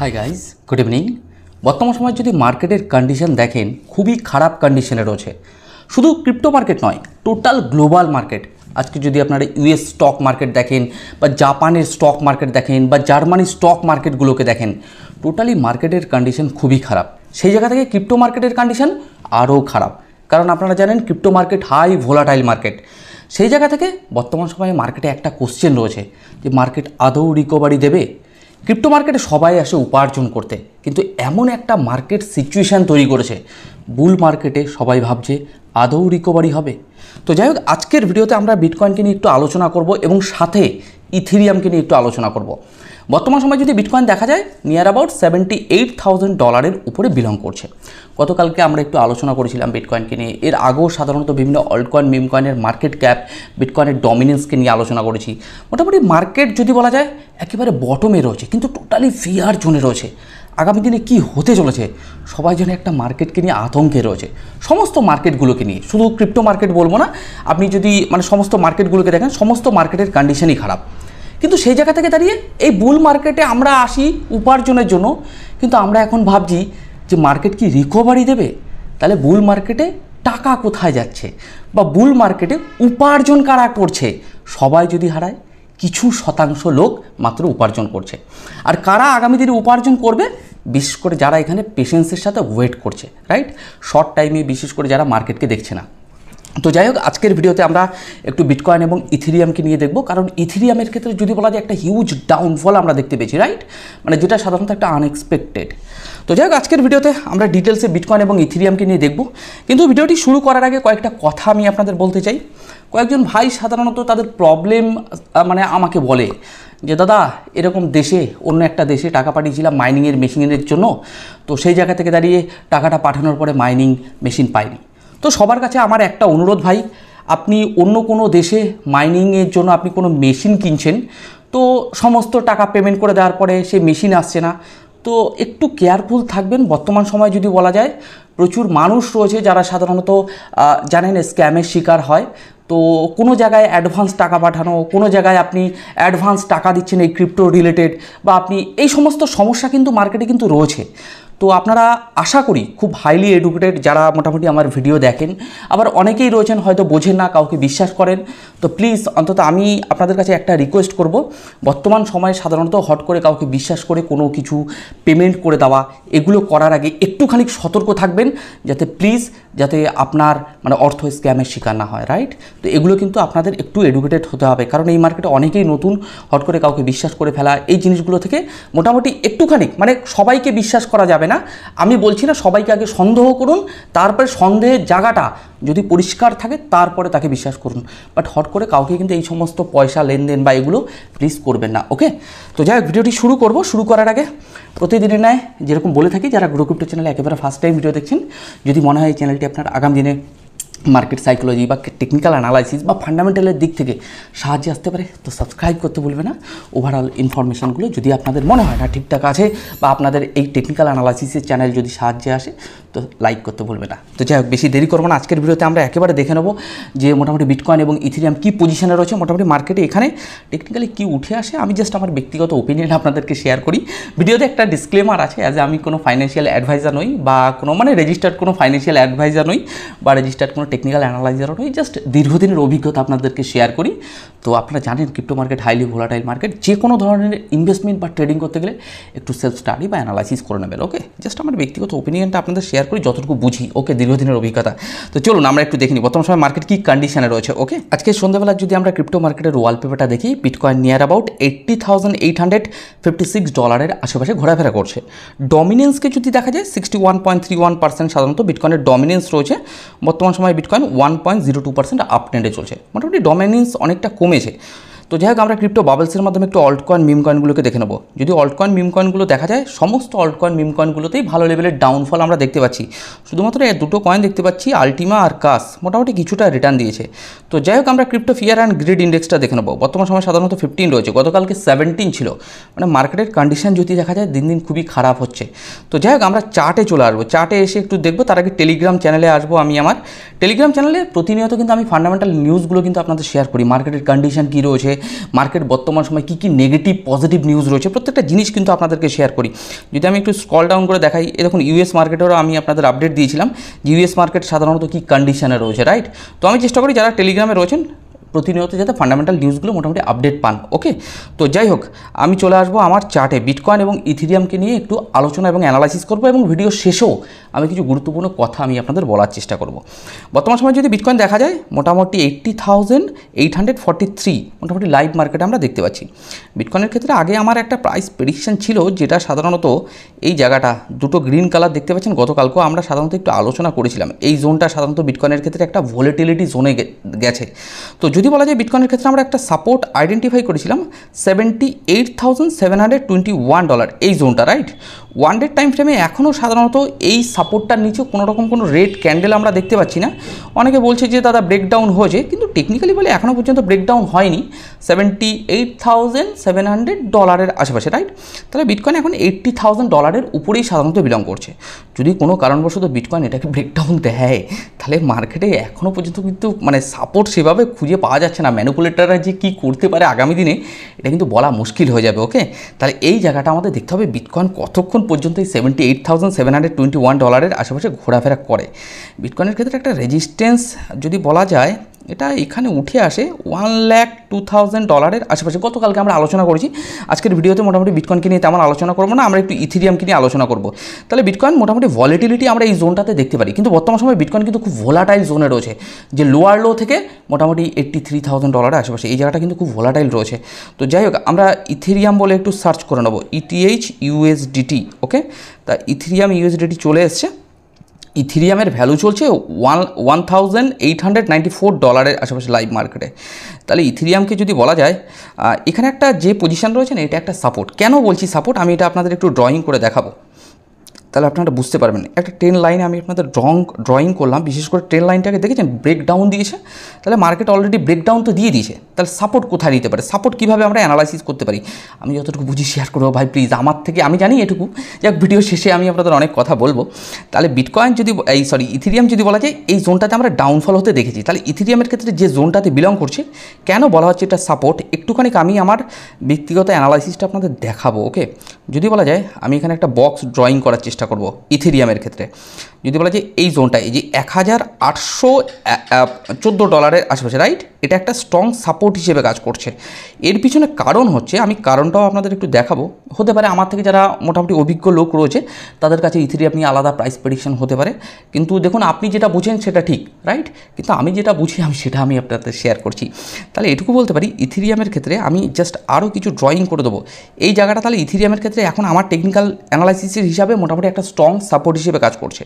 Hi guys, good evening. বর্তমান সময় যদি মার্কেটের কন্ডিশন দেখেন, খুবই খারাপ কন্ডিশনে রয়েছে। শুধু ক্রিপ্টো মার্কেট নয়, টোটাল গ্লোবাল মার্কেট। আজকে যদি আপনারা ইউএস স্টক মার্কেট দেখেন, বা জাপানের স্টক মার্কেট দেখেন, বা জার্মানির স্টক মার্কেটগুলোকে দেখেন, টোটালি মার্কেটের কন্ডিশন খুবই খারাপ। সেই জায়গা থেকে ক্রিপ্টো মার্কেটের কন্ডিশন আরও খারাপ, কারণ আপনারা জানেন crypto market high volatile market. সেই জায়গা থেকে বর্তমান সময়ে মার্কেটে একটা কোশ্চেন রয়েছে যে মার্কেট আদৌ রিকভারি দেবে। ক্রিপ্টো মার্কেটে সবাই আসে উপার্জন করতে, কিন্তু এমন একটা মার্কেট সিচুয়েশান তৈরি করেছে, বুল মার্কেটে সবাই ভাবছে আদৌ রিকভারি হবে। তো যাই হোক, আজকের ভিডিওতে আমরা বিটকয়েনকে নিয়ে একটু আলোচনা করব এবং সাথে ইথেরিয়ামকে নিয়ে একটু আলোচনা করব। বর্তমান সময় যদি বিটকয়েন দেখা যায় নিয়ার অ্যাবাউট $78,000 উপরে বিলং করছে। গতকালকে আমরা একটু আলোচনা করেছিলাম বিটকয়েনকে নিয়ে। এর আগেও সাধারণত বিভিন্ন অল্টকয়েন, মিমকয়েনের মার্কেট ক্যাপ, বিটকয়েনের ডমিনেন্সকে নিয়ে আলোচনা করেছি। মোটামুটি মার্কেট যদি বলা যায় একেবারে বটমে রয়েছে, কিন্তু টোটালি ফিয়ার জোনে রয়েছে। আগামী দিনে কি হতে চলেছে সবাই যেন একটা মার্কেটকে নিয়ে আতঙ্কে রয়েছে। সমস্ত মার্কেটগুলোকে নিয়ে, শুধু ক্রিপ্টো মার্কেট বলবো না, আপনি যদি সমস্ত মার্কেটগুলোকে দেখেন, সমস্ত মার্কেটের কন্ডিশনই খারাপ। কিন্তু সেই জায়গা থেকে দাঁড়িয়ে এই বুল মার্কেটে আমরা আসি উপার্জনের জন্য, কিন্তু আমরা এখন ভাবছি যে মার্কেট কি রিকভারি দেবে। তাহলে বুল মার্কেটে টাকা কোথায় যাচ্ছে, বা বুল মার্কেটে উপার্জন কারা করছে? সবাই যদি হারায়, কিছু শতাংশ লোক মাত্র উপার্জন করছে। আর কারা আগামী দিনে উপার্জন করবে? বিশেষ করে যারা এখানে পেশেন্সের সাথে ওয়েট করছে, রাইট? শর্ট টাইমে বিশেষ করে যারা মার্কেটকে দেখছে না। তো যাই হোক, আজকের ভিডিওতে আমরা একটু বিটকয়েন এবং ইথেরিয়ামকে নিয়ে দেখব, কারণ ইথেরিয়ামের ক্ষেত্রে যদি বলা যায় একটা হিউজ ডাউনফল আমরা দেখতে পেয়েছি, রাইট? যেটা সাধারণত একটা আনএক্সপেক্টেড। তো যাই হোক, আজকের ভিডিওতে আমরা ডিটেলসে বিটকয়েন এবং ইথেরিয়ামকে নিয়ে দেখব। কিন্তু ভিডিওটি শুরু করার আগে কয়েকটা কথা আমি আপনাদের বলতে চাই। কয়েকজন ভাই সাধারণত তাদের প্রবলেম আমাকে বলে যে দাদা, এরকম দেশে অন্য একটা দেশে টাকা পাঠিয়েছিলাম মাইনিংয়ের মেশিনের জন্য, তো সেই জায়গা থেকে দাঁড়িয়ে টাকাটা পাঠানোর পরে মাইনিং মেশিন পাইনি। তো সবার কাছে আমার একটা অনুরোধ ভাই, আপনি অন্য কোনো দেশে মাইনিংয়ের জন্য আপনি কোনো মেশিন কিনছেন, তো সমস্ত টাকা পেমেন্ট করে দেওয়ার পরে সেই মেশিন আসছে না, তো একটু কেয়ারফুল থাকবেন। বর্তমান সময় যদি বলা যায় প্রচুর মানুষ রয়েছে যারা সাধারণত জানেন স্ক্যামের শিকার হয়। তো কোনো জায়গায় অ্যাডভান্স টাকা পাঠানো, কোনো জায়গায় আপনি অ্যাডভান্স টাকা দিচ্ছেন এই ক্রিপ্টো রিলেটেড, বা আপনি এই সমস্ত সমস্যা কিন্তু মার্কেটে কিন্তু রয়েছে। তো আপনারা আশা করি খুব হাইলি এডুকেটেড যারা মোটামুটি আমার ভিডিও দেখেন, আবার অনেকেই রয়েছেন হয়তো বোঝেন না, কাউকে বিশ্বাস করেন। তো প্লিজ অন্তত আমি আপনাদের কাছে একটা রিকোয়েস্ট করব, বর্তমান সময়ে সাধারণত হট করে কাউকে বিশ্বাস করে কোনো কিছু পেমেন্ট করে দেওয়া, এগুলো করার আগে একটুখানি সতর্ক থাকবেন, যাতে আপনার অর্থ স্ক্যামের শিকার না হয়, রাইট? তো এগুলো কিন্তু আপনাদের একটু এডুকেটেড হতে হবে, কারণ এই মার্কেটে অনেকেই নতুন, হট করে কাউকে বিশ্বাস করে ফেলা, এই জিনিসগুলো থেকে মোটামুটি একটুখানি সবাইকে বিশ্বাস করা যাবে না। আমি বলছি না সবাইকে আগে সন্দেহ করুন, তারপরে সন্দেহের জায়গাটা যদি পরিষ্কার থাকে তারপরে তাকে বিশ্বাস করুন, বাট হট করে কাউকে কিন্তু এই সমস্ত পয়সা লেনদেন বা এগুলো প্লিজ করবেন না, ওকে? তো যাই হোক, ভিডিওটি শুরু করব। শুরু করার আগে প্রতিদিনের ন্যায় যেরকম বলে থাকি, যারা গ্রো ক্রিপ্টো চ্যানেলে একেবারে ফার্স্ট টাইম ভিডিও দেখছেন, যদি মনে হয় এই চ্যানেলটি আপনার আগামী দিনে মার্কেট সাইকোলজি বা টেকনিক্যাল অ্যানালাইসিস বা ফান্ডামেন্টালের দিক থেকে সাহায্যে আসতে পারে, তো সাবস্ক্রাইব করতে ভুলবে না। ওভারঅল ইনফরমেশনগুলো যদি আপনাদের মনে হয় না ঠিকঠাক আছে, বা আপনাদের এই টেকনিক্যাল অ্যানালাইসিসের চ্যানেল যদি সাহায্যে আসে, তো লাইক করতে ভুলবে না। তো যাই হোক, বেশি দেরি করবো না, আজকের ভিডিওতে আমরা একেবারে দেখে নেব যে মোটামুটি বিটকয়েন এবং ইথেরিয়াম কী পজিশনে রয়েছে, মোটামুটি মার্কেটে এখানে টেকনিক্যালি কী উঠে আসে। আমি জাস্ট আমার ব্যক্তিগত ওপিনিয়ন আপনাদেরকে শেয়ার করি। ভিডিওতে একটা ডিসক্লেমার আছে, অ্যাজ আমি কোনো ফাইন্যান্সিয়াল অ্যাডভাইজার নই, বা কোনো রেজিস্টার্ড কোনো ফাইন্যান্সিয়াল অ্যাডভাইজার নই, বা রেজিস্টার্ড কোনো টেকনিক্যাল অ্যানালাইজারও নই, জাস্ট দীর্ঘদিনের অভিজ্ঞতা আপনাদেরকে শেয়ার করি। তো আপনারা জানেন crypto market highly volatile market, যে কোনো ধরনের ইনভেস্টমেন্ট বা ট্রেডিং করতে গেলে একটু সেলফ স্টাডি বা অ্যানালাইসিস করে নেবেন, ওকে? জাস্ট আমার ব্যক্তিগত ওপিনিয়নটা আপনাদের শেয়ার করি যতটুকু বুঝি, ওকে? দীর্ঘদিনের অভিজ্ঞতা। তো চলুন আমরা একটু দেখে নিই বর্তমান সময় মার্কেট কী কন্ডিশনে রয়েছে, ওকে? আজকে সন্ধ্যাবেলা যদি আমরা ক্রিপ্টো মার্কেটের ওয়ালপেপারটা দেখি, বিটকয়েন নিয়ার অ্যাবাউট $80,856 আশেপাশে ঘোরাফেরা করছে। ডমিনেন্সকে যদি দেখা যায় 61.31% সাধারণত বিটকয়েনের ডমিনেন্স রয়েছে। বর্তমান সময় বিটকয়েন 1.02% আপ ট্রেন্ডে চলছে, মোটামুটি ডমিনেন্স অনেকটা কমেছে। তো যাই হোক, আমরা ক্রিপ্টো বাবলসের মাধ্যমে একটু অল্টকয়েন, মিম কয়েনগুলোকে দেখে নেব। যদি অল্টকয়েন, মিম কয়েনগুলো দেখা যায়, সমস্ত অল্টকয়েন, মিম কয়েনগুলোতেই ভালো লেভেলের ডাউনফল আমরা দেখতে পাচ্ছি। শুধুমাত্র দুটো কয়েন দেখতে পাচ্ছি, আলটিমা আর কাস, মোটামুটি কিছুটা রিটার্ন দিয়েছে। তো যাই হোক, আমরা ক্রিপ্টো ফিয়ার অ্যান্ড গ্রিড ইন্ডেক্সটা দেখে নেব। বর্তমান সময় সাধারণত 15 রয়েছে, গতকালকে 17 ছিল। মার্কেটের কন্ডিশন যদি দেখা যায় দিন দিন খুবই খারাপ হচ্ছে। তো যাই হোক, আমরা চার্টে চলে আসবো, চার্টে এসে একটু দেখবো। তার আগে টেলিগ্রাম চ্যানেলে আসবো। আমি আমার টেলিগ্রাম চ্যানেলে প্রতিনিয়ত কিন্তু আমি ফান্ডামেন্টাল নিউজগুলো কিন্তু আপনাদের শেয়ার করি, মার্কেটের কন্ডিশন কী রয়েছে, মার্কেট বর্তমান সময় কী কী নেগেটিভ পজিটিভ নিউজ রয়েছে, প্রত্যেকটা জিনিস কিন্তু আপনাদেরকে শেয়ার করি। যদি আমি একটু স্ক্রল ডাউন করে দেখাই, দেখুন ইউএস মার্কেটেরও আমি আপনাদের আপডেট দিয়েছিলাম যে ইউএস মার্কেট সাধারণত কী কন্ডিশনে রয়েছে, রাইট। তো আমি চেষ্টা করি যারা টেলিগ্রামে রয়েছেন প্রতিনিয়ত যাতে ফান্ডামেন্টাল নিউজগুলো মোটামুটি আপডেট পান। ওকে, তো যাই হোক, আমি চলে আসবো আমার চার্টে বিটকয়েন এবং ইথেরিয়ামকে নিয়ে একটু আলোচনা এবং অ্যানালাইসিস করবো, এবং ভিডিও শেষেও আমি কিছু গুরুত্বপূর্ণ কথা আমি আপনাদের বলার চেষ্টা করব। বর্তমান সময় যদি বিটকয়েন দেখা যায় মোটামুটি 80,843 মোটামুটি লাইভ মার্কেটে আমরা দেখতে পাচ্ছি। বিটকয়েনের ক্ষেত্রে আগে আমার একটা প্রাইস প্রেডিকশন ছিল, যেটা সাধারণত এই জায়গাটা দুটো গ্রিন কালার দেখতে পাচ্ছেন, গতকালকেও আমরা সাধারণত একটু আলোচনা করেছিলাম। এই জোনটা সাধারণত বিটকয়েনের ক্ষেত্রে একটা ভোলেটিলিটি জোনে গেছে। তো যদি বলা যায় বিটকয়েনের ক্ষেত্রে আমরা একটা সাপোর্ট আইডেন্টিফাই করেছিলাম $78,721 এই জোনটা, রাইট। ওয়ান ডে টাইম ফ্রেমে এখনও সাধারণত এই সাপোর্টটার নিচে কোনো রকম কোনো রেড ক্যান্ডেল আমরা দেখতে পাচ্ছি না। অনেকে বলছে যে দাদা ব্রেকডাউন হয়েছে, কিন্তু টেকনিক্যালি বলে এখনও পর্যন্ত ব্রেকডাউন হয়নি। $78,700 আশেপাশে, রাইট। তাহলে বিটকয়েন এখন $80,000 উপরেই সাধারণত বিলং করছে। যদি কোনো কারণবশত বিটকয়েন এটাকে ব্রেকডাউন দেয়, তাহলে মার্কেটে এখনও পর্যন্ত কিন্তু মানে সাপোর্ট সেভাবে খুঁজে পাওয়া যাচ্ছে না। ম্যানিপুলেটররা যে কী করতে পারে আগামী দিনে, এটা কিন্তু বলা মুশকিল হয়ে যাবে। ওকে, তাহলে এই জায়গাটা আমাদের দেখতে হবে বিটকয়েন কতক্ষণ পর্যন্ত এই $78,721 আশেপাশে ঘোরাফেরা করে। বিটকয়েনের ক্ষেত্রে একটা রেজিস্ট্যান্স যদি বলা যায়, এটা এখানে উঠে আসে $1,02,000 আশেপাশে। গতকালকে আমরা আলোচনা করেছি, আজকের ভিডিওতে মোটামুটি বিটকয়েনকে নিয়ে তেমন আলোচনা করবো না, আমরা একটু ইথেরিয়ামকে নিয়ে আলোচনা করবো। তাহলে বিটকয়েন মোটামুটি ভলিটিলিটি আমরা এই জোনটাতে দেখতে পারি, কিন্তু বর্তমান সময় বিটকয়েন কিন্তু খুব ভোলাটাইল জোনে রয়েছে, যে লোয়ার লো থেকে মোটামুটি $83,000 আশেপাশে এই জায়গাটা কিন্তু খুব ভোলাটাইল রয়েছে। তো যাই হোক, আমরা ইথেরিয়াম বলে একটু সার্চ করে নেবো, ETH/USDT। ওকে, তা ইথেরিয়াম USDT চলে এসছে। ইথেরিয়ামের ভ্যালু চলছে $1,894 আশেপাশে লাইভ মার্কেটে। তাহলে ইথেরিয়ামকে যদি বলা যায়, এখানে একটা যে পজিশন রয়েছে না, এটা একটা সাপোর্ট। কেন বলছি সাপোর্ট, আমি এটা আপনাদের একটু ড্রয়িং করে দেখাবো, তাহলে আপনারা বুঝতে পারবেন। একটা ট্রেন লাইন আমি আপনাদের ড্রয়িং করলাম, বিশেষ করে ট্রেন লাইনটাকে দেখেছেন ব্রেকডাউন দিয়েছে, তাহলে মার্কেট অলরেডি ব্রেকডাউন তো দিয়ে দিয়েছে, তাহলে সাপোর্ট কোথায় দিতে পারে, সাপোর্ট কীভাবে আমরা অ্যানালাইসিস করতে পারি, আমি যতটুকু বুঝি শেয়ার করবো ভাই, প্লিজ আমার থেকে আমি জানি এটুকু। যাক, ভিডিও শেষে আমি আপনাদের অনেক কথা বলবো। তাহলে বিটকয়েন যদি ইথেরিয়াম যদি বলা যায়, এই জোনটাতে আমরা ডাউনফল হতে দেখেছি। তাহলে ইথেরিয়ামের ক্ষেত্রে যে জোনটাতে বিলং করছে, কেন বলা হচ্ছে এটা সাপোর্ট, একটুখানি আমি আমার ব্যক্তিগত অ্যানালাইসিসটা আপনাদের দেখাবো। ওকে, যদি বলা যায় আমি এখানে একটা বক্স ড্রয়িং করার চেষ্টা করব ইথেরিয়ামের ক্ষেত্রে। যদি বলা যায় এই জোনটা, এই যে $1,814 আশেপাশে, রাইট, এটা একটা স্ট্রং সাপোর্ট হিসেবে কাজ করছে। এর পিছনে কারণ হচ্ছে, আমি কারণটাও আপনাদের একটু দেখাবো। হতে পারে আমার থেকে যারা মোটামুটি অভিজ্ঞ লোক রয়েছে তাদের কাছে ইথেরিয়াম নিয়ে আলাদা প্রাইস প্রেডিকশন হতে পারে, কিন্তু দেখুন আপনি যেটা বুঝেন সেটা ঠিক, রাইট, কিন্তু আমি যেটা বুঝি সেটা আমি আপনাদের শেয়ার করছি। তাহলে এটুকু বলতে পারি, ইথেরিয়ামের ক্ষেত্রে আমি জাস্ট আরও কিছু ড্রয়িং করে দেবো এই জায়গাটা। তাহলে ইথেরিয়ামের ক্ষেত্রে এখন আমার টেকনিক্যাল অ্যানালাইসিসের হিসাবে মোটামুটি একটা স্ট্রং সাপোর্ট হিসেবে কাজ করছে।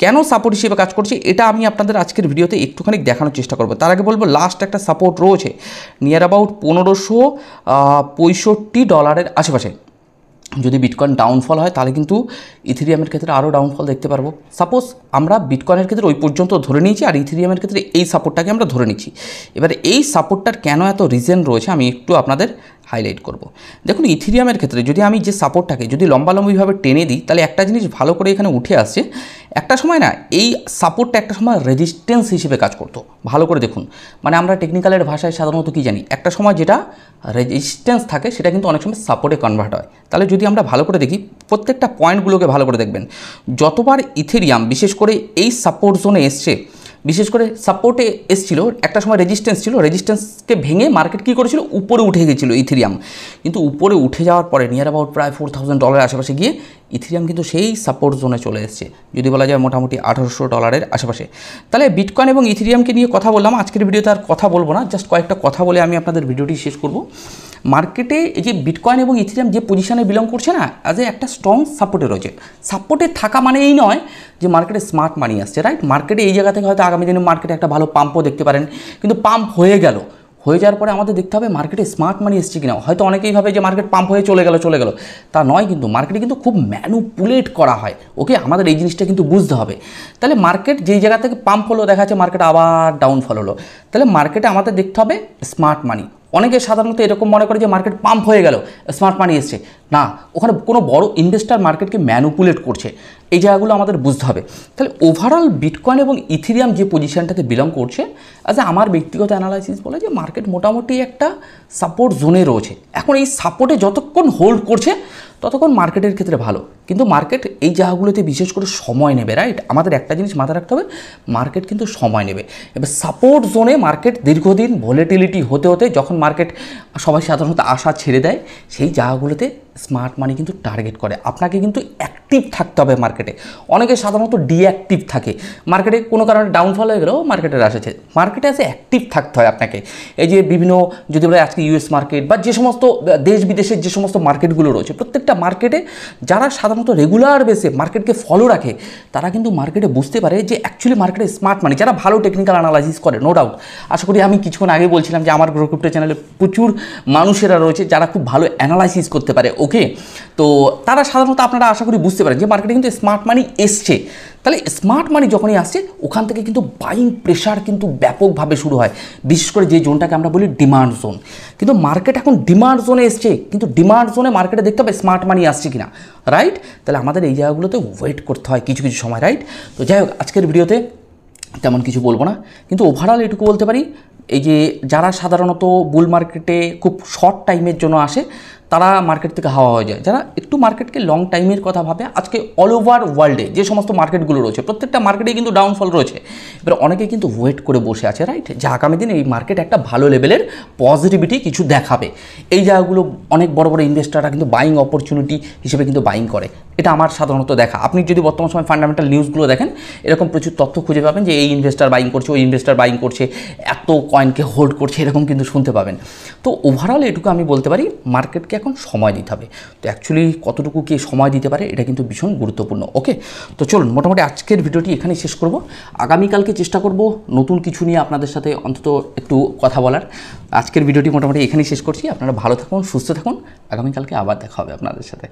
কেন সাপোর্ট হিসেবে কাজ করছে এটা আমি আপনাদের আজকের ভিডিওতে একটুখানি দেখানোর চেষ্টা করবো। তার আগে বলবো, লাস্ট একটা সাপোর্ট রয়েছে নিয়ার অ্যাবাউট $1,565 আশেপাশে। যদি বিটকয়েন ডাউনফল হয়, তাহলে কিন্তু ইথেরিয়ামের ক্ষেত্রে আরও ডাউনফল দেখতে পারবো। সাপোজ আমরা বিটকয়েনের ক্ষেত্রে ওই পর্যন্ত ধরে নিয়েছি, আর ইথেরিয়ামের ক্ষেত্রে এই সাপোর্টটাকে আমরা ধরে নিচ্ছি। এবারে এই সাপোর্টটার কেন এত রিজন রয়েছে আমি একটু আপনাদের হাইলাইট করব। দেখুন ইথেরিয়ামের ক্ষেত্রে যদি আমি যে সাপোর্টটাকে যদি লম্বালম্বিভাবে টেনে দিই, তাহলে একটা জিনিস ভালো করে এখানে উঠে আসছে, একটা সময় না এই সাপোর্টটা একটা সময় রেজিস্ট্যান্স হিসেবে কাজ করতো। ভালো করে দেখুন, মানে আমরা টেকনিক্যালের ভাষায় সাধারণত কী জানি, একটা সময় যেটা রেজিস্ট্যান্স থাকে সেটা কিন্তু অনেক সময় সাপোর্টে কনভার্ট হয়। তাহলে যদি আমরা ভালো করে দেখি, প্রত্যেকটা পয়েন্টগুলোকে ভালো করে দেখবেন, যতবার ইথেরিয়াম বিশেষ করে এই সাপোর্ট জোনে এসছে, বিশেষ করে সাপোর্টে এসেছিল, একটা সময় রেজিস্ট্যান্স ছিল, রেজিস্ট্যান্সকে ভেঙে মার্কেট কী করেছিল, উপরে উঠে গেছিলো ইথেরিয়াম। কিন্তু উপরে উঠে যাওয়ার পরে নিয়ার অ্যাবাউট প্রায় $4,000 আশেপাশে গিয়ে ইথেরিয়াম কিন্তু সেই সাপোর্ট জোনে চলে এসেছে, যদি বলা যায় মোটামুটি $1,800 আশেপাশে। তাহলে বিটকয়েন এবং ইথেরিয়ামকে নিয়ে কথা বললাম, আজকের ভিডিওতে আর কথা বলবো না, জাস্ট কয়েকটা কথা বলে আমি আপনাদের ভিডিওটি শেষ করব। মার্কেটে এই যে বিটকয়েন এবং ইথেরিয়াম যে পজিশনে বিলং করছে না, অ্যাজ একটা স্ট্রং সাপোর্টে রয়েছে। সাপোর্টে থাকা মানে এই নয় যে মার্কেটে স্মার্ট মানি আসছে, রাইট। মার্কেটে এই জায়গা থেকে হয়তো আগামী দিনে মার্কেটে একটা ভালো পাম্পও দেখতে পারেন, কিন্তু পাম্প হয়ে যাওয়ার পরে আমাদের দেখতে হবে মার্কেটে স্মার্ট মানি এসছে কিনা। হয়তো অনেকেই ভাবে যে মার্কেট পাম্প হয়ে চলে গেল, তা নয়, কিন্তু মার্কেটে কিন্তু খুব ম্যানুপুলেট করা হয়। ওকে, আমাদের এই জিনিসটা কিন্তু বুঝতে হবে। তাহলে মার্কেট যেই জায়গা থেকে পাম্প হলো, দেখা যাচ্ছে মার্কেট আবার ডাউনফল হলো, তাহলে মার্কেটে আমাদের দেখতে হবে স্মার্ট মানি। অনেকে সাধারণত এরকম মনে করে যে মার্কেট পাম্প হয়ে গেল, স্মার্ট মানি এসছে। না, ওখানে কোনো বড় ইনভেস্টার মার্কেটকে ম্যানুপুলেট করছে। এই জায়গাগুলো আমাদের বুঝতে হবে। তাহলে ওভারঅল বিটকয়েন এবং ইথেরিয়াম যে পজিশনটাতে বিলং করছে, অ্যাজ আমার ব্যক্তিগত অ্যানালাইসিস বলে যে মার্কেট মোটামুটি একটা সাপোর্ট জোনে রয়েছে। এখন এই সাপোর্টে যতক্ষণ হোল্ড করছে ততক্ষণ মার্কেটের ক্ষেত্রে ভালো, কিন্তু মার্কেট এই জায়গাগুলোতে বিশেষ করে সময় নেবে, রাইট? আমাদের একটা জিনিস মাথায় রাখতে হবে, মার্কেট কিন্তু সময় নেবে। এবার সাপোর্ট জোনে মার্কেট দীর্ঘদিন ভোলেটিলিটি হতে হতে যখন মার্কেট সবাই সাধারণত আশা ছেড়ে দেয়, সেই জায়গাগুলোতে স্মার্ট মানি কিন্তু টার্গেট করে। আপনাকে কিন্তু অ্যাক্টিভ থাকতে হবে মার্কেটে। অনেকে সাধারণত ডিঅ্যাক্টিভ থাকে, মার্কেটে কোনো কারণে ডাউনফল হয়ে গেলেও মার্কেটের আসছে। মার্কেটে আসে অ্যাক্টিভ থাকতে হয় আপনাকে। এই যে বিভিন্ন যদি বলে আজকে ইউএস মার্কেট বা যে সমস্ত দেশ বিদেশের যে সমস্ত মার্কেটগুলো রয়েছে, প্রত্যেকটা মার্কেটে যারা সাধারণত রেগুলার বেসে মার্কেটকে ফলো রাখে, তারা কিন্তু মার্কেটে বুঝতে পারে যে অ্যাকচুয়ালি মার্কেটে স্মার্ট মানি, যারা ভালো টেকনিক্যাল অ্যানালাইসিস করে, নো ডাউট। আশা করি আমি কিছুক্ষণ আগে বলছিলাম যে আমার গ্রো ক্রিপ্টো চ্যানেলে প্রচুর মানুষেরা রয়েছে যারা খুব ভালো অ্যানালাইসিস করতে পারে, ওকে? তো তারা সাধারণত আপনারা আশা করি বুঝতে পারেন যে মার্কেটে কিন্তু স্মার্ট মানি এসছে। তাহলে স্মার্ট মানি যখনই আসছে, ওখান থেকে কিন্তু বাইং প্রেশার কিন্তু ব্যাপকভাবে শুরু হয়, বিশেষ করে যে জোনটাকে আমরা বলি ডিমান্ড জোন। কিন্তু মার্কেট এখন ডিমান্ড জোনে এসছে, কিন্তু ডিমান্ড জোনে মার্কেটে দেখতে হবে স্মার্ট মানি আসছে কিনা, রাইট? তাহলে আমাদের এই জায়গাগুলোতে ওয়েট করতে হয় কিছু কিছু সময়, রাইট? তো যাই হোক, আজকের ভিডিওতে তেমন কিছু বলবো না, কিন্তু ওভারঅল এটুকু বলতে পারি, এই যে যারা সাধারণত বুল মার্কেটে খুব শর্ট টাইমের জন্য আসে, তারা মার্কেট থেকে হাওয়া হয়ে যায়। যারা একটু মার্কেটকে লং টাইমের কথা ভাবে, আজকে অল ওভার ওয়ার্ল্ডে যে সমস্ত মার্কেটগুলো রয়েছে, প্রত্যেকটা মার্কেটে কিন্তু ডাউনফল রয়েছে। এবার অনেকে কিন্তু ওয়েট করে বসে আছে, রাইট? যে আগামী দিনে এই মার্কেট একটা ভালো লেভেলের পজিটিভিটি কিছু দেখাবে। এই জায়গাগুলো অনেক বড় বড় ইনভেস্টাররা কিন্তু বাইং অপরচুনিটি হিসেবে কিন্তু বাইং করে। এটা আমার সাধারণত দেখা। আপনি যদি বর্তমান সময় ফান্ডামেন্টাল নিউজগুলো দেখেন, এরকম প্রচুর তথ্য খুঁজে পাবেন যে এই ইনভেস্টার বাইং করছে, ওই ইনভেস্টার বাইং করছে, এত কয়েনকে হোল্ড করছে, এরকম কিন্তু শুনতে পাবেন। তো ওভারঅল এটুকু আমি বলতে পারি, মার্কেটকে এখন সময় দিতে হবে। তো অ্যাকচুয়ালি কতটুকু কে সময় দিতে পারে, এটা কিন্তু ভীষণ গুরুত্বপূর্ণ, ওকে? তো চলুন, মোটামুটি আজকের ভিডিওটি এখানেই শেষ করব। আগামীকালকে চেষ্টা করব নতুন কিছু নিয়ে আপনাদের সাথে অন্তত একটু কথা বলার। আজকের ভিডিওটি মোটামুটি এখানেই শেষ করছি। আপনারা ভালো থাকুন, সুস্থ থাকুন। আগামীকালকে আবার দেখা হবে আপনাদের সাথে।